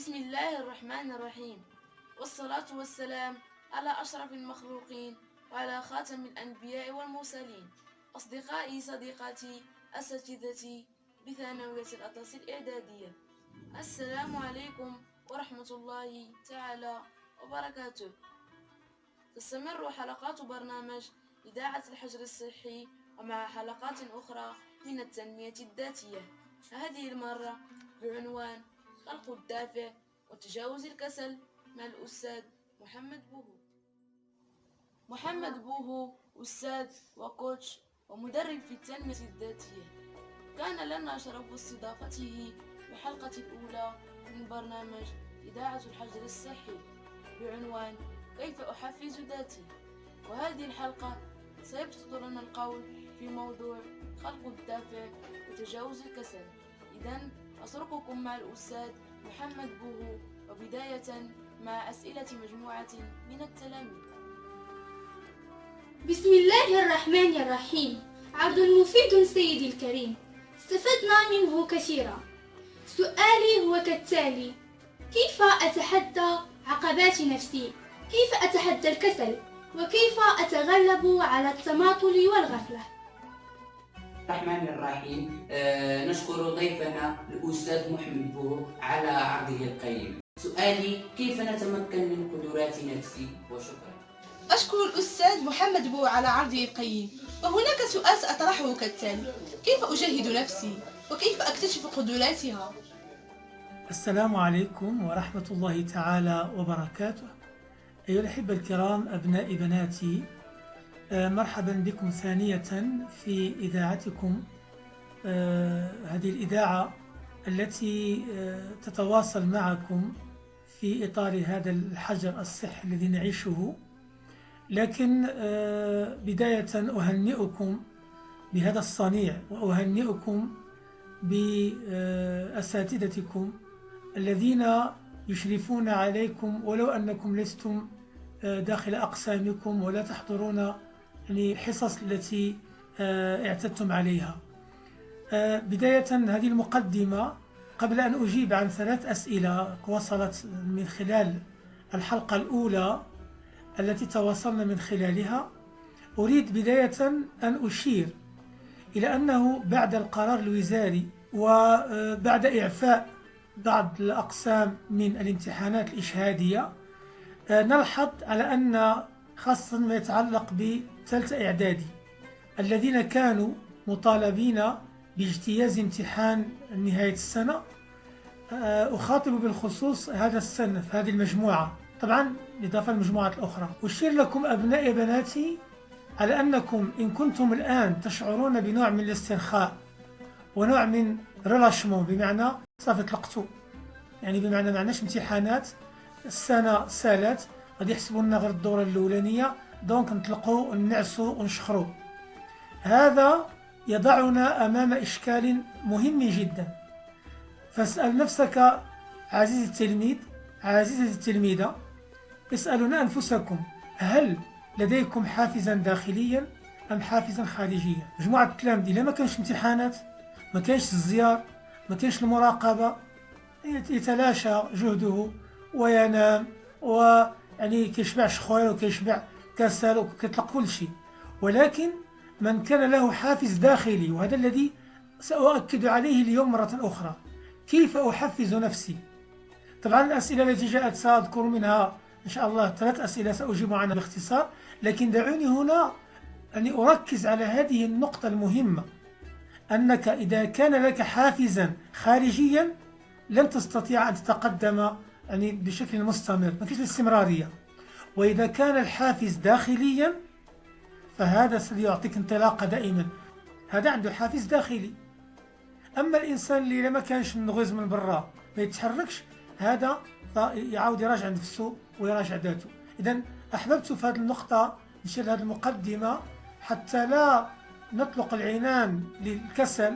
بسم الله الرحمن الرحيم، والصلاة والسلام على أشرف المخلوقين وعلى خاتم الأنبياء والمرسلين. أصدقائي صديقاتي أساتذتي بثانوية الأطلس الإعدادية، السلام عليكم ورحمة الله تعالى وبركاته. تستمر حلقات برنامج إذاعة الحجر الصحي ومع حلقات أخرى من التنمية الذاتية، هذه المرة بعنوان خلق الدافع وتجاوز الكسل مع الأستاذ محمد بوهو. محمد بوهو أستاذ وكوتش ومدرب في التنمية الذاتية، كان لنا شرف استضافته في الحلقة الأولى من برنامج إذاعة الحجر الصحي بعنوان كيف أحفز ذاتي، وهذه الحلقة سيبسط لنا القول في موضوع خلق الدافع وتجاوز الكسل. إذن أترككم مع الأستاذ محمد بوهو، وبداية مع أسئلة مجموعة من التلاميذ. بسم الله الرحمن الرحيم. عرض مفيد سيدي الكريم، استفدنا منه كثيرا. سؤالي هو كالتالي: كيف أتحدى عقبات نفسي؟ كيف أتحدى الكسل؟ وكيف أتغلب على التماطل والغفلة؟ الرحمن الرحيم. نشكر ضيفنا الأستاذ محمد بوهو على عرضه القيم. سؤالي: كيف نتمكن من قدرات نفسي؟ وشكرا. أشكر الأستاذ محمد بوهو على عرضه القيم، وهناك سؤال سأطرحه كالتالي: كيف أجهد نفسي؟ وكيف أكتشف قدراتها؟ السلام عليكم ورحمة الله تعالى وبركاته. أيها الأحبة الكرام، أبنائي بناتي، مرحبا بكم ثانية في إذاعتكم، هذه الإذاعة التي تتواصل معكم في إطار هذا الحجر الصحي الذي نعيشه. لكن بداية أهنئكم بهذا الصنيع، وأهنئكم بأساتذتكم الذين يشرفون عليكم ولو أنكم لستم داخل أقسامكم ولا تحضرون الحصص التي اعتدتم عليها. بداية هذه المقدمة قبل أن أجيب عن 3 أسئلة وصلت من خلال الحلقة الأولى التي تواصلنا من خلالها، أريد بداية أن أشير إلى أنه بعد القرار الوزاري وبعد إعفاء بعض الأقسام من الامتحانات الإشهادية، نلحظ على أن خاصة ما يتعلق بثالثة إعدادي الذين كانوا مطالبين باجتياز امتحان نهاية السنة، أخاطب بالخصوص هذا الصنف، هذه المجموعة، طبعا إضافة للمجموعات الأخرى. أشير لكم أبنائي بناتي على أنكم إن كنتم الآن تشعرون بنوع من الاسترخاء ونوع من ريلاشمون، بمعنى صافي طلقتوا، يعني بمعنى معناش امتحانات، السنة سالت، غادي يحسبوا لنا غير الدورة الأولانية، دونك نطلقوا ونعسوا ونشخروا. هذا يضعنا أمام إشكال مهم جدا. فاسأل نفسك عزيزي التلميذ، عزيزتي التلميذة، اسألوا أنفسكم: هل لديكم حافزا داخليا أم حافزا خارجيا؟ مجموعة التلاميذ إلا ما كانش امتحانات، ما كانش الزيار، ما كانش المراقبة، يتلاشى جهده وينام، ويعني كيشبعش خوير وكيشبع كسل وكيطلق كل شيء. ولكن من كان له حافز داخلي، وهذا الذي سأؤكد عليه اليوم مرة أخرى، كيف أحفز نفسي؟ طبعا الأسئلة التي جاءت سأذكر منها إن شاء الله 3 أسئلة سأجيب عنها باختصار، لكن دعوني هنا أن أركز على هذه النقطة المهمة، أنك إذا كان لك حافزا خارجيا لن تستطيع أن تتقدم يعني بشكل مستمر، ما كاينش الاستمرارية. وإذا كان الحافز داخليا فهذا سيعطيك انطلاقة دائما، هذا عنده حافز داخلي. أما الإنسان اللي ما كانش نغز من برا ما يتحركش، هذا يعاود يراجع نفسه ويراجع ذاته. إذن أحببت في هذه النقطة نشير هذه المقدمة حتى لا نطلق العنان للكسل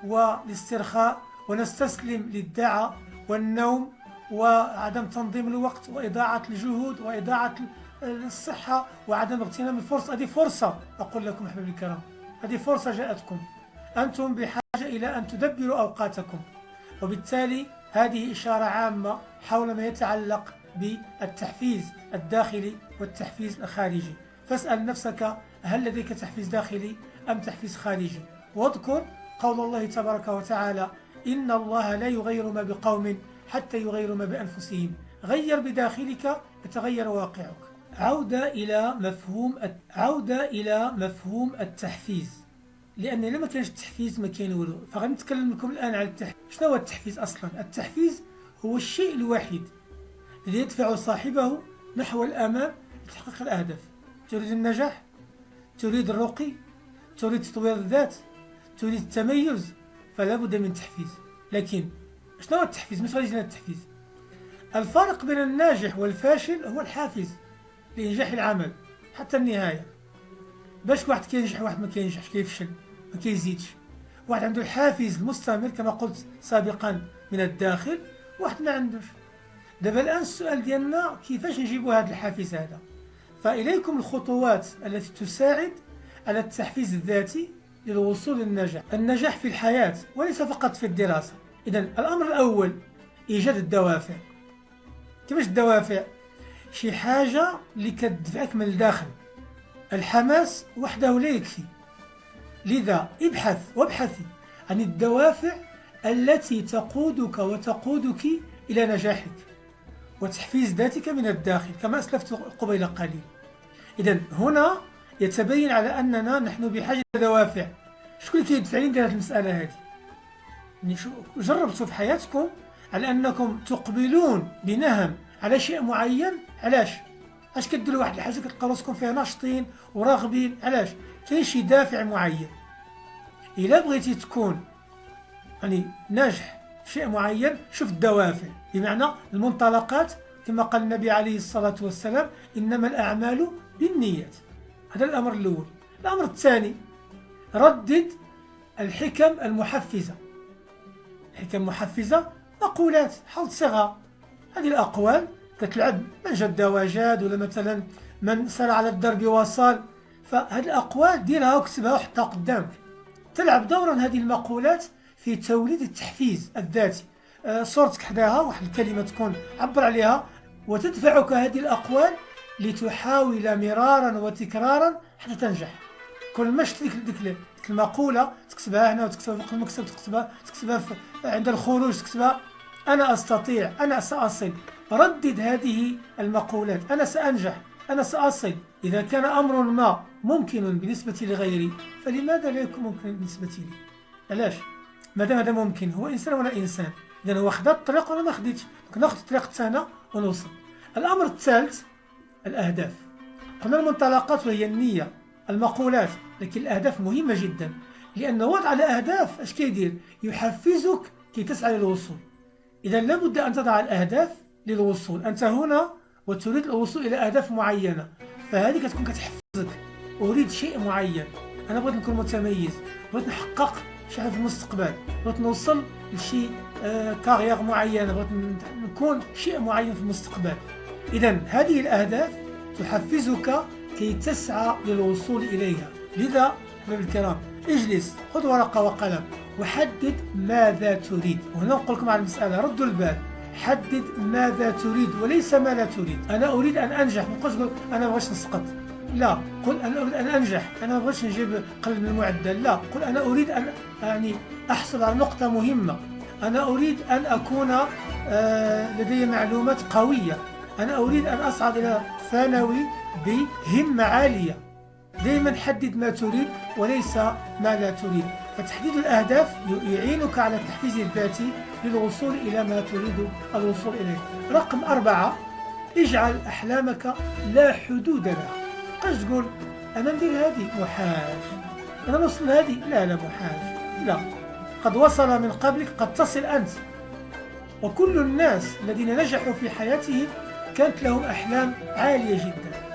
والاسترخاء ونستسلم للدعة والنوم وعدم تنظيم الوقت وإضاعة الجهود وإضاعة الصحة وعدم اغتنام الفرصة. هذه فرصة، أقول لكم أحبابي الكرام، هذه فرصة جاءتكم، أنتم بحاجة إلى أن تدبروا أوقاتكم، وبالتالي هذه إشارة عامة حول ما يتعلق بالتحفيز الداخلي والتحفيز الخارجي. فاسأل نفسك هل لديك تحفيز داخلي أم تحفيز خارجي؟ واذكر قول الله تبارك وتعالى إن الله لا يغير ما بقوم حتى يغيروا ما بأنفسهم. غير بداخلك يتغير واقعك. عودة إلى مفهوم التحفيز، لأن لما كانش التحفيز ما كان والو. فغادي نتكلم لكم الآن على التحفيز. شنو هو التحفيز أصلا؟ التحفيز هو الشيء الوحيد الذي يدفع صاحبه نحو الأمام لتحقيق الأهداف. تريد النجاح، تريد الرقي، تريد تطوير الذات، تريد التميز، فلا بد من تحفيز. لكن شنو هو التحفيز؟ مش غادي يجينا التحفيز. الفرق بين الناجح والفاشل هو الحافز لإنجاح العمل حتى النهاية. باش واحد كينجح واحد ما كينجحش، كيفشل ما كيزيدش. واحد عنده الحافز المستمر كما قلت سابقا من الداخل، واحد ما عندوش. دابا الآن السؤال ديالنا كيفاش نجيبوا هذا الحافز هذا؟ فإليكم الخطوات التي تساعد على التحفيز الذاتي للوصول للنجاح. النجاح في الحياة وليس فقط في الدراسة. إذن الأمر الأول إيجاد الدوافع. كيفاش الدوافع؟ شي حاجة اللي كتدفعك من الداخل. الحماس وحده لا يكفي، لذا وابحثي عن الدوافع التي تقودك وتقودك إلى نجاحك وتحفيز ذاتك من الداخل كما أسلفت قبيل قليل. إذن هنا يتبين على أننا نحن بحاجة دوافع. شكون اللي كيدفعني ندير هذه المسألة هذه؟ يعني جربتوا في حياتكم على أنكم تقبلون بنهم على شيء معين؟ علاش كديروا واحد الحاجة كتلقاو راسكم فيها ناشطين وراغبين؟ علاش؟ كاين شي دافع معين. إلا بغيتي تكون يعني ناجح في شيء معين، شوف الدوافع، بمعنى المنطلقات كما قال النبي عليه الصلاة والسلام إنما الأعمال بالنيات. هذا الأمر الأول. الأمر الثاني، ردد الحكم المحفزة. الحكم المحفزة مقولات حول صغة. هذه الأقوال كتلعب من جد وجاد، ولا مثلا من سار على الدرب وصال. فهذه الأقوال ديرها وكتبها وحطها قدامك. تلعب دورا هذه المقولات في توليد التحفيز الذاتي. صورتك حداها واحد الكلمة تكون عبر عليها، وتدفعك هذه الأقوال لتحاول مرارا وتكرارا حتى تنجح. كل ما شفت ديك المقولة تكتبها هنا، وتكتبها فوق المكتب، تكتبها عند الخروج، تكتبها أنا أستطيع، أنا سأصل. ردد هذه المقولات. أنا سأنجح، أنا سأصل. إذا كان أمر ما ممكن بالنسبة لغيري، فلماذا لا يكون ممكن بالنسبة لي؟ علاش؟ مادام هذا ممكن، هو إنسان وأنا إنسان. إذا هو خدا الطريق وأنا ما خديتش، ناخذ الطريق تاعنا ونوصل. الأمر الثالث الأهداف. قلنا المنطلقات وهي النية، المقولات، لكن الأهداف مهمة جدا، لأن وضع الأهداف اش كيدير؟ يحفزك كي تسعى للوصول. إذا لابد أن تضع الأهداف للوصول. أنت هنا وتريد الوصول إلى أهداف معينة، فهذه كتكون كتحفزك. أريد شيء معين، أنا بغيت نكون متميز، بغيت نحقق شي حاجة في المستقبل، بغيت نوصل لشي كارير معينة، بغيت نكون شيء معين في المستقبل. إذا هذه الأهداف تحفزك كي تسعى للوصول إليها. لذا أحبابي الكرام، اجلس، خذ ورقة وقلم وحدد ماذا تريد. وهنا نقول لكم على المسألة، ردوا البال، حدد ماذا تريد وليس ما لا تريد. أنا أريد أن أنجح، ما تقولش أنا ما بغيتش نسقط، لا. قل أنا أريد أن أنجح، أنا ما بغيتش نجيب قليل من المعدل، لا. قل أنا أريد أن أحصل على نقطة مهمة، أنا أريد أن أكون لدي معلومات قوية، أنا أريد أن أصعد إلى ثانوي بهمة عالية. دائما حدد ما تريد وليس ما لا تريد. فتحديد الأهداف يعينك على التحفيز الذاتي للوصول إلى ما تريد الوصول إليه. رقم 4، اجعل أحلامك لا حدود لها. قاش تقول أنا ندير هذه محاج، أنا نوصل هذه، لا محاج، لا. قد وصل من قبلك، قد تصل أنت. وكل الناس الذين نجحوا في حياتهم كانت لهم أحلام عالية جدا.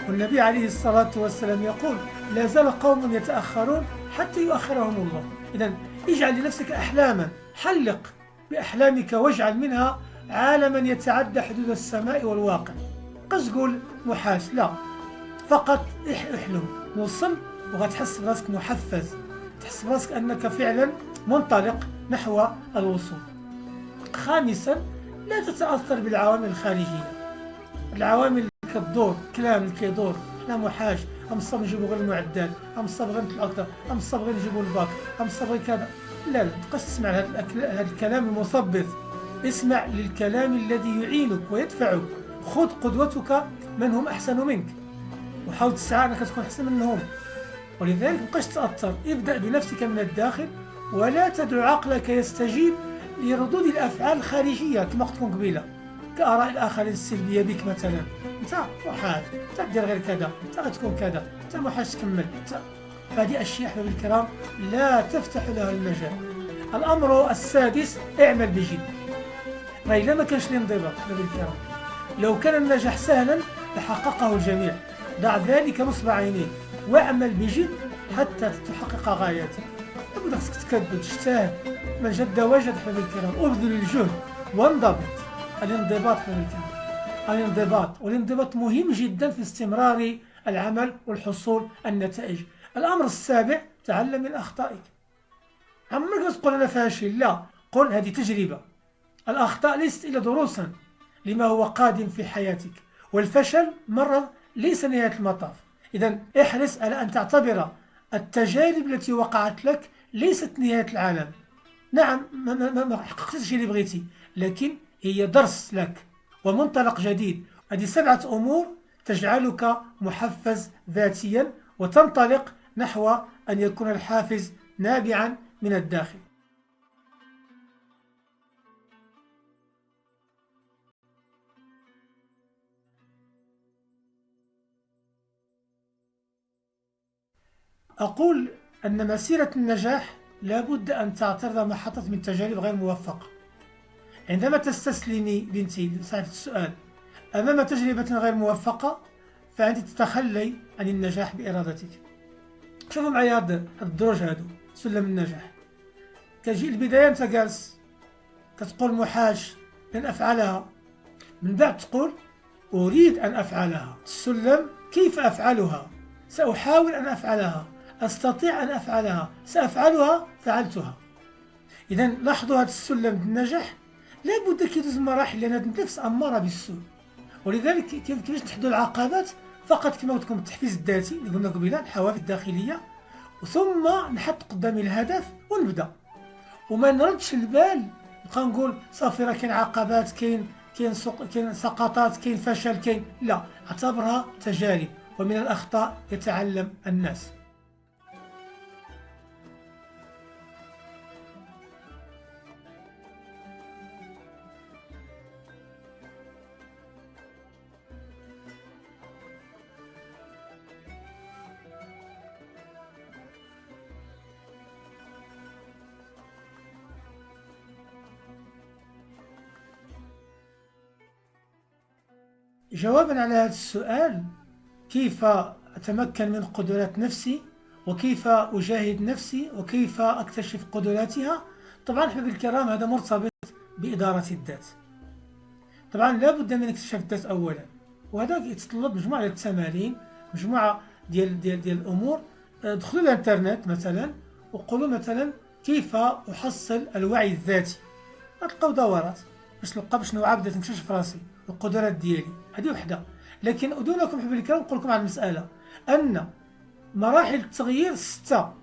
والنبي عليه الصلاة والسلام يقول لا زال قوم يتأخرون حتى يؤخرهم الله. إذن اجعل لنفسك أحلاما، حلق بأحلامك واجعل منها عالما يتعدى حدود السماء والواقع. قاش تقول محاش، لا. فقط احلم، وصل وغتحس براسك محفز، تحس براسك أنك فعلا منطلق نحو الوصول. خامسا لا تتأثر بالعوامل الخارجية. العوامل كتدور، الكلام اللي كيدور، حنا محاج، أم صاب نجيبو غير المعدل، أم صاب غير نطلعو أكثر، أم صاب غير نجيبو الباك، أم صاب غير كذا. لا متبقاش تسمع هذا الكلام المثبط. اسمع للكلام الذي يعينك ويدفعك. خذ قدوتك من هم أحسن منك وحاول تسعى أنك تكون أحسن منهم. ولذلك مبقاش تتأثر، ابدأ بنفسك من الداخل ولا تدع عقلك يستجيب لردود الأفعال الخارجية كما قلت لكم قبيله، كآراء الآخرين السلبية بك مثلا. أنت محاج، أنت دير غير كذا، أنت غتكون كذا، أنت محاج تكمل، فهذه أشياء أحبابي الكرام لا تفتح لها المجال. الأمر السادس، اعمل بجد. راهي إلا ما كانش الانضباط أحبابي الكرام، لو كان النجاح سهلا لحققه الجميع. ضع ذلك نصب عينيك واعمل بجد حتى تحقق غاياتك. لابد خصك تكبد، تجتهد، من جد وجد أحبابي الكرام، ابذل الجهد وانضبط. الانضباط أحبابي الكرام، الانضباط، والانضباط مهم جدا في استمرار العمل والحصول النتائج. الأمر السابع، تعلم من أخطائك. عمرك ما تقول أنا فاشل، لا، قل هذه تجربة. الأخطاء ليست إلا دروسا لما هو قادم في حياتك، والفشل مرة ليس نهاية المطاف. إذا احرص على أن تعتبر التجارب التي وقعت لك ليست نهاية العالم. نعم ما حققتش اللي بغيتي، لكن هي درس لك ومنطلق جديد. هذه 7 أمور تجعلك محفز ذاتيا وتنطلق نحو أن يكون الحافز نابعا من الداخل. أقول أن مسيرة النجاح لابد أن تعترض محطة من تجارب غير موفقة. عندما تستسلمي بنتي لساعة السؤال أمام تجربة غير موفقة فأنت تتخلي عن النجاح بإرادتك. شوفوا معايا هاد الدروج هادو، سلم النجاح. كتجي البداية أنت جالس كتقول محاج لن أفعلها، من بعد تقول أريد أن أفعلها. السلم كيف أفعلها؟ سأحاول أن أفعلها، أستطيع أن أفعلها، سأفعلها، فعلتها. إذا لاحظوا هذا السلم النجاح لابد كيدوز مراحل، لأن هذه النفس أمارة بالسوء. ولذلك كيفاش نحدوا العقبات؟ فقط كما قلت لكم التحفيز الذاتي اللي قلنا قبيله، الحوافز الداخلية، ثم نحط قدامي الهدف ونبدا، وما نردش البال نبقى نقول صافي راه كاين عقبات، كاين سقطات، كاين فشل، كاين لا، اعتبرها تجارب، ومن الأخطاء يتعلم الناس. جوابا على هذا السؤال، كيف أتمكن من قدرات نفسي وكيف أجاهد نفسي وكيف أكتشف قدراتها؟ طبعا أحبابي الكرام هذا مرتبط بإدارة الذات. طبعا لابد من اكتشاف الذات أولا، وهذا يتطلب مجموعة ديال التمارين، مجموعة ديال الأمور. دخلوا الانترنت مثلا وقولوا مثلا كيف أحصل الوعي الذاتي، غتلقاو دورات باش نوعى بدات نكتشف راسي القدرات ديالي، هذه وحده. لكن أدونكم حبيبي الكرام نقول لكم على المسألة أن مراحل التغيير 6،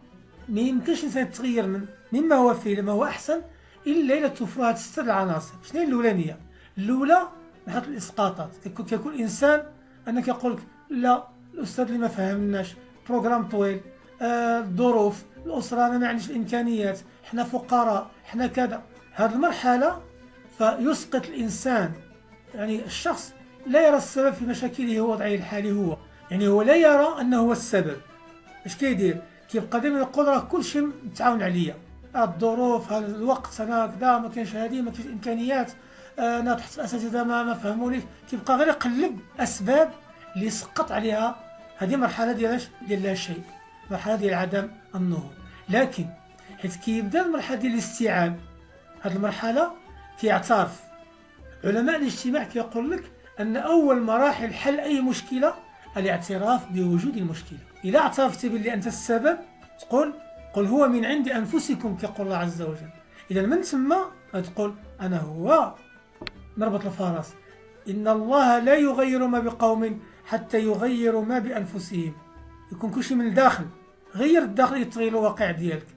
ما يمكنش الإنسان يتغير مما هو فيه لما هو أحسن إلا إلا توفروا هاد 6 العناصر. شنو هي الأولانية؟ الأولى نحط الإسقاطات. كيكون الإنسان أنك يقول لك لا الأستاذ اللي ما فهمناش، بروغرام طويل، الظروف، الأسرة أنا ما عنديش الإمكانيات، إحنا فقراء، إحنا كذا. هذه المرحلة فيسقط الإنسان، يعني الشخص لا يرى السبب في مشاكله هو وضعه الحالي، هو يعني هو لا يرى أنه هو السبب. اش كيدير؟ كيبقى دائما يقول راه كل شيء متعاون عليا، الظروف، هذا الوقت، انا كذا، ما كاينش هذه، ما كاينش امكانيات، انا تحت الاساتذه ما فهمونيش. كيبقى غير يقلب اسباب اللي سقط عليها. هذه مرحله ديال لا شيء، مرحله ديال عدم النهوض. لكن حيت كيبدا المرحله ديال الاستيعاب، هذه المرحله كيعترف علماء الاجتماع كيقول لك أن أول مراحل حل أي مشكلة الاعتراف بوجود المشكلة. إذا اعترفت باللي أنت السبب تقول قل هو من عند أنفسكم كيقول الله عز وجل. إذا من ثم تقول أنا هو نربط الفرس. إن الله لا يغير ما بقوم حتى يغيروا ما بأنفسهم. يكون كلشي من الداخل، غير الداخل يتغير الواقع ديالك.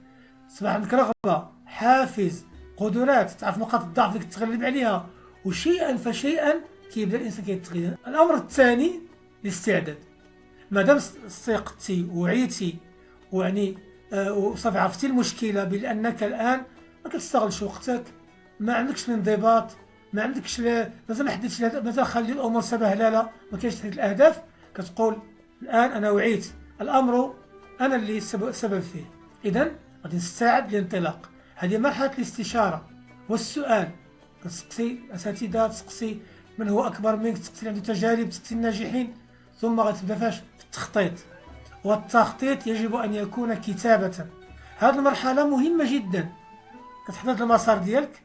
تصبح عندك رغبة، حافز، قدرات، تعرف نقاط الضعف اللي تتغلب عليها، وشيئا فشيئا كيبدا الانسان كيتغير. الامر الثاني الاستعداد. مادام استيقظتي وعيتي ويعني وصافي عرفتي المشكله بانك الان ما كتستغلش وقتك، ما عندكش الانضباط، ما عندكش مازال ما حددتش، مازال خلي الامور سبهلله، ما كاينش تحديد الاهداف، كتقول الان انا وعيت، الامر انا اللي سبب فيه، اذا غادي نستعد للانطلاق. هذه مرحله الاستشاره والسؤال. تسقسي اساتذه، تسقسي من هو اكبر منك، تسقسي عنده تجارب، تسقسي الناجحين، ثم غتبدا فاش في التخطيط. والتخطيط يجب ان يكون كتابه. هذه المرحله مهمه جدا. كتحدد المسار ديالك،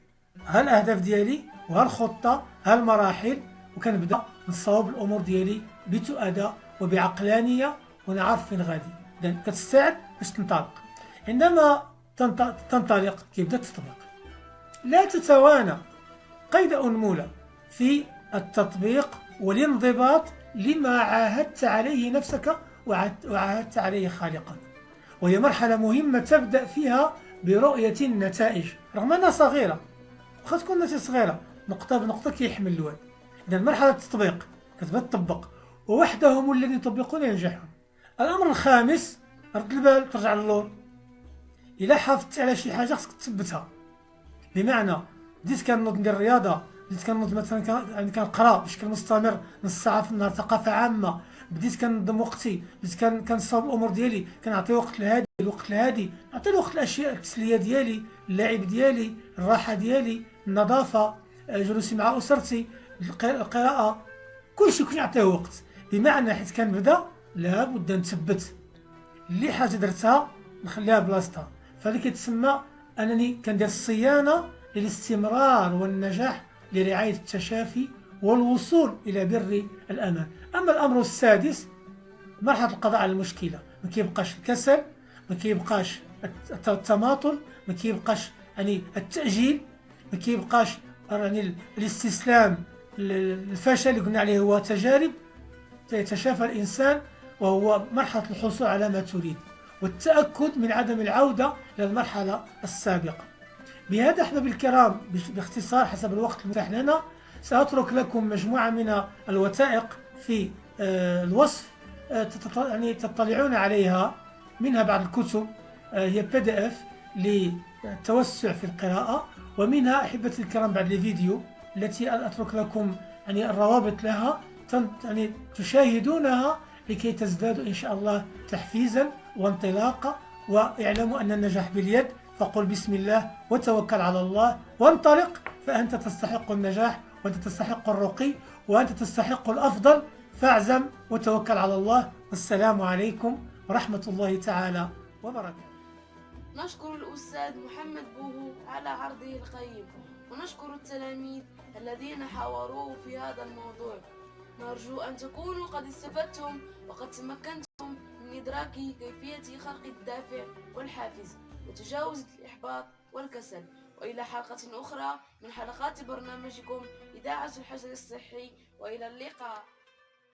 ها الاهداف ديالي وها الخطه، ها المراحل، وكنبدا نصاوب الامور ديالي بتؤدى وبعقلانيه ونعرف فين غادي. اذا كتستعد باش تنطلق. عندما تنطلق كيبدا التطبيق. لا تتوانى قيد أنملة في التطبيق والانضباط لما عاهدت عليه نفسك وعاهدت عليه خالقك. وهي مرحلة مهمة تبدأ فيها برؤية النتائج رغم أنها صغيرة، واخا تكون النتائج صغيرة، نقطة بنقطة كيحمل الواد. إذا مرحلة التطبيق كتبدا تطبق، ووحدهم الذين يطبقون ينجحون. الأمر الخامس رد البال، ترجع للور. إلا حافظت على شي حاجة خصك تثبتها. بمعنى بديت كنوض ندير الرياضه، بديت كنوض مثلا يعني كنقرا بشكل مستمر نص ساعه في النهار ثقافه عامه، بديت كنظم وقتي، بديت كنصاوب الامور ديالي، كنعطي وقت لهادي الوقت لهادي، نعطي الوقت الاشياء التسليه ديالي، اللعب ديالي، الراحه ديالي، النظافه، جلوسي مع اسرتي، القراءه، كلشي نعطيه وقت. بمعنى حيت كنبدا لابد نثبت اللي حاجه درتها نخليها بلاصتها. فهذا كيتسمى أنني كندير الصيانة للاستمرار والنجاح لرعاية التشافي والوصول إلى بر الأمان. أما الأمر السادس مرحلة القضاء على المشكلة. ما كيبقاش الكسل، ما كيبقاش التماطل، ما كيبقاش يعني التأجيل، ما كيبقاش يعني الاستسلام. الفشل اللي قلنا عليه هو تجارب، يتشافى الإنسان، وهو مرحلة الحصول على ما تريد والتأكد من عدم العودة للمرحلة السابقة. بهذا أحبابي الكرام باختصار حسب الوقت المتاح لنا سأترك لكم مجموعة من الوثائق في الوصف يعني تطلعون عليها، منها بعض الكتب هي PDF للتوسع في القراءة، ومنها أحبتي الكرام بعد الفيديو التي أترك لكم يعني الروابط لها يعني تشاهدونها لكي تزدادوا إن شاء الله تحفيزا وانطلاقا، واعلموا أن النجاح باليد. فقل بسم الله وتوكل على الله وانطلق، فأنت تستحق النجاح، وأنت تستحق الرقي، وأنت تستحق الأفضل. فاعزم وتوكل على الله. والسلام عليكم ورحمة الله تعالى وبركاته. نشكر الأستاذ محمد بوهو على عرضه القيم، ونشكر التلاميذ الذين حاوروه في هذا الموضوع. نرجو أن تكونوا قد استفدتم وقد تمكنتم من إدراك كيفية خلق الدافع والحافز وتجاوز الإحباط والكسل. وإلى حلقة أخرى من حلقات برنامجكم إذاعة الحجر الصحي، وإلى اللقاء.